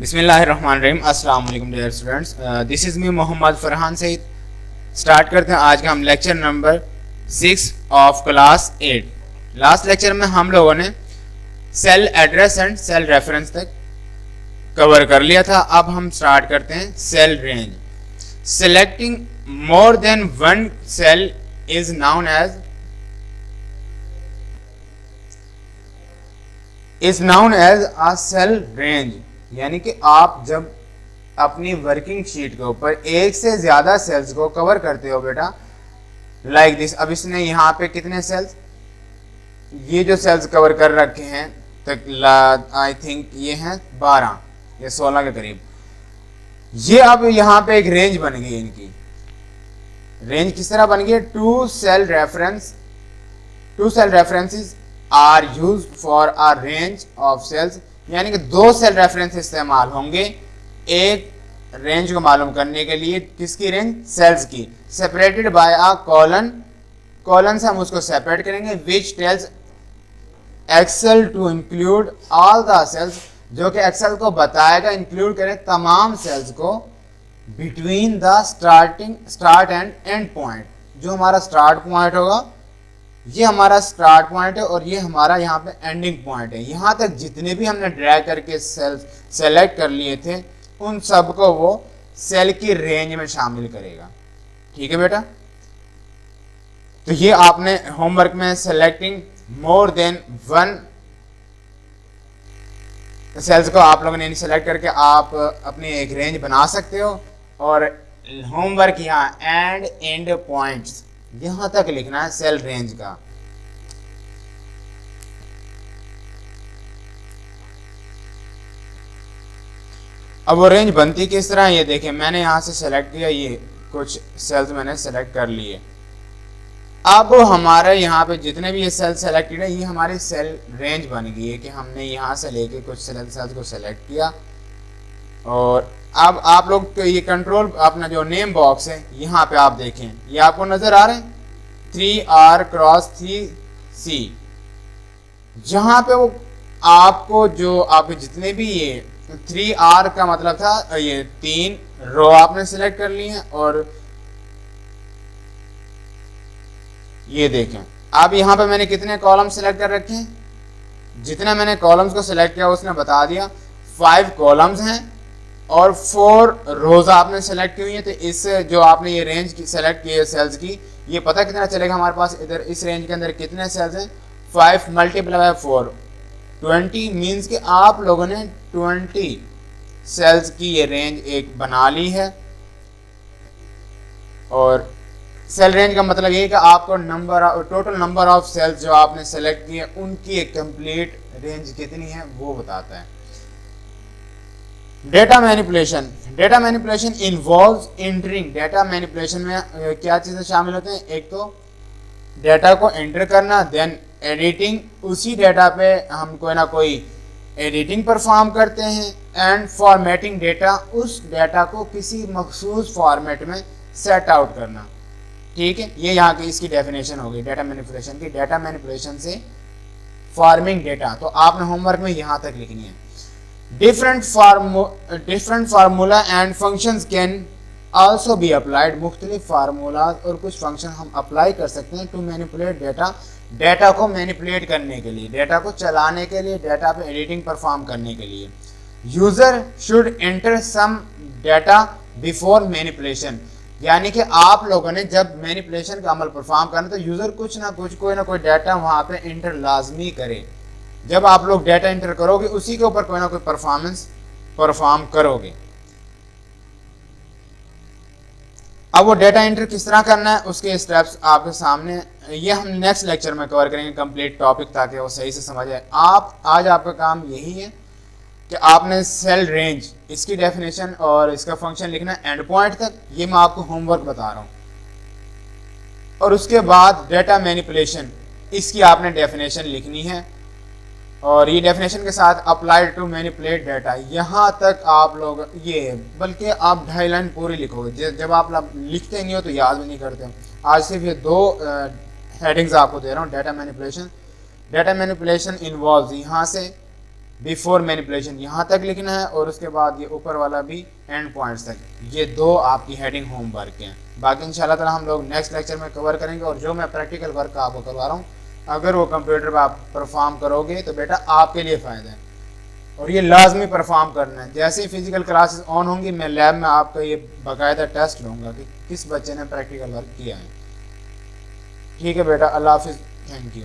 बिस्मिल्लाहिर्रहमानिर्रहीम। अस्सलाम वालेकुम dear students, this is me Mohammad Farhan Saeed. Start करते हैं आज का हम lecture number 6 of class 8। Last lecture में हम लोगों ने cell address and cell reference तक कवर कर लिया था। अब हम स्टार्ट करते हैं cell range. Selecting more than one cell is known as a cell range, यानी कि आप जब अपनी वर्किंग शीट के ऊपर एक से ज्यादा सेल्स को कवर करते हो बेटा, लाइक दिस। अब इसने यहाँ पे कितने सेल्स, ये जो सेल्स कवर कर रखे हैं तक आई थिंक ये हैं 12 या 16 के करीब। ये अब यहाँ पे एक रेंज बन गई। इनकी रेंज किस तरह बन गई? Two cell references are used for a range of cells, यानी कि दो सेल रेफरेंस इस्तेमाल होंगे एक रेंज को मालूम करने के लिए। किसकी रेंज? सेल्स की। सेपरेटेड बाय अ कॉलन से हम उसको सेपरेट करेंगे। Which tells Excel to include all the cells, जो कि एक्सेल को बताएगा इंक्लूड करें तमाम सेल्स को between the start and and point. जो हमारा स्टार्ट पॉइंट होगा, ये हमारा स्टार्ट पॉइंट है और ये हमारा यहाँ पे एंडिंग पॉइंट है। यहाँ तक जितने भी हमने ड्रैग करके सेल्स सेलेक्ट कर लिए थे, उन सब को वो सेल की रेंज में शामिल करेगा। ठीक है बेटा, तो ये आपने होमवर्क में selecting more than one cells को आप लोगों ने सेलेक्ट करके आप अपनी एक रेंज बना सकते हो। और होमवर्क यहाँ एंड एंड पॉइंट्स यहां तक लिखना है सेल रेंज का। अब वो रेंज बनती किस तरह है ये देखें। मैंने यहां से सेलेक्ट किया, ये कुछ सेल्स मैंने सेलेक्ट कर लिए। अब हमारे यहाँ पे जितने भी ये सेल सेलेक्टेड है, ये हमारी सेल रेंज बन गई है कि हमने यहाँ से लेके कुछ सेल्स को सेलेक्ट किया। और अब आप लोग तो ये कंट्रोल अपना जो नेम बॉक्स है, यहाँ पे आप देखें, ये आपको नजर आ रहे हैं 3R क्रॉस 3C। जहां पे वो आपको जो आपके जितने भी ये 3R का मतलब था, ये 3 रो आपने सिलेक्ट कर ली हैं। और ये देखें, अब यहाँ पे मैंने कितने कॉलम सिलेक्ट कर रखे हैं। जितने मैंने कॉलम्स को सिलेक्ट किया उसने बता दिया 5 कॉलम्स हैं और 4 रोज आपने सेलेक्ट की हुई है। तो इस जो आपने ये रेंज की सेलेक्ट की है सेल्स की, ये पता कितना चलेगा हमारे पास इधर इस रेंज के अंदर कितने सेल्स हैं। 5 मल्टीप्लाई बाय 4 20 मीन्स कि आप लोगों ने 20 सेल्स की ये रेंज एक बना ली है। और सेल रेंज का मतलब ये कि आपको टोटल नंबर ऑफ सेल्स जो आपने सेलेक्ट किए उनकी एक कंप्लीट रेंज कितनी है वो बताता है। Data manipulation involves entering. Data manipulation में क्या चीजें शामिल होते हैं? एक तो डेटा को एंटर करना, देन एडिटिंग, उसी डेटा पे हम कोई ना कोई एडिटिंग परफॉर्म करते हैं, एंड फॉर्मेटिंग डेटा, उस डेटा को किसी मखसूस फॉर्मेट में सेट आउट करना। ठीक है, ये यहाँ की इसकी डेफिनेशन हो गई डेटा मैनिपुलेशन की। डेटा मैनिपुलेशन से फॉर्मिंग डेटा, तो आपने होमवर्क में यहाँ तक लिखनी है। different formula and functions can also be applied. मुख्तलिफ फार्मूला और कुछ फंक्शन हम अप्लाई कर सकते हैं टू मैनिपुलेट डेटा को मैनिपुलेट करने के लिए, डेटा को चलाने के लिए, डेटा पे एडिटिंग परफॉर्म करने के लिए। User should enter some data before manipulation, यानी कि आप लोगों ने जब मैनिपुलेशन का अमल परफॉर्म करना तो यूजर कुछ ना कुछ कोई ना कोई डेटा वहां पे एंटर लाजमी करे। जब आप लोग डेटा एंटर करोगे उसी के ऊपर कोई ना कोई परफॉर्मेंस परफॉर्म करोगे। अब वो डेटा एंटर किस तरह करना है उसके स्टेप्स आपके सामने, ये हम नेक्स्ट लेक्चर में कवर करेंगे कंप्लीट टॉपिक, ताकि वो सही से समझ आए। आज आपका काम यही है कि आपने सेल रेंज, इसकी डेफिनेशन और इसका फंक्शन लिखना एंड पॉइंट तक। ये मैं आपको होमवर्क बता रहा हूं। और उसके बाद डेटा मैनिपुलेशन, इसकी आपने डेफिनेशन लिखनी है और ये डेफिनेशन के साथ अप्लाइड टू मैनिपुलेट डेटा। यहाँ तक आप लोग ये, बल्कि आप 2.5 लाइन पूरी लिखोगे। जब आप लिखते नहीं हो तो याद भी नहीं करते। आज सिर्फ ये 2 हेडिंग्स आपको दे रहा हूँ। डेटा मैनिपुलेशन इन्वॉल्व्स, यहाँ से बिफोर मैनिपुलेशन यहाँ तक लिखना है और उसके बाद ये ऊपर वाला भी एंड पॉइंट्स तक। ये 2 आपकी हेडिंग होमवर्क हैं। बाकी इंशाल्लाह ताला हम लोग नेक्स्ट लेक्चर में कवर करेंगे। और जो मैं प्रैक्टिकल वर्क आपको करवा रहा हूँ, अगर वो कंप्यूटर पर आप परफॉर्म करोगे तो बेटा आपके लिए फ़ायदा है और ये लाजमी परफॉर्म करना है। जैसे ही फिजिकल क्लासेस ऑन होंगी, मैं लैब में आपका ये बाकायदा टेस्ट लूँगा कि किस बच्चे ने प्रैक्टिकल वर्क किया है। ठीक है बेटा, अल्लाह हाफिज़, थैंक यू।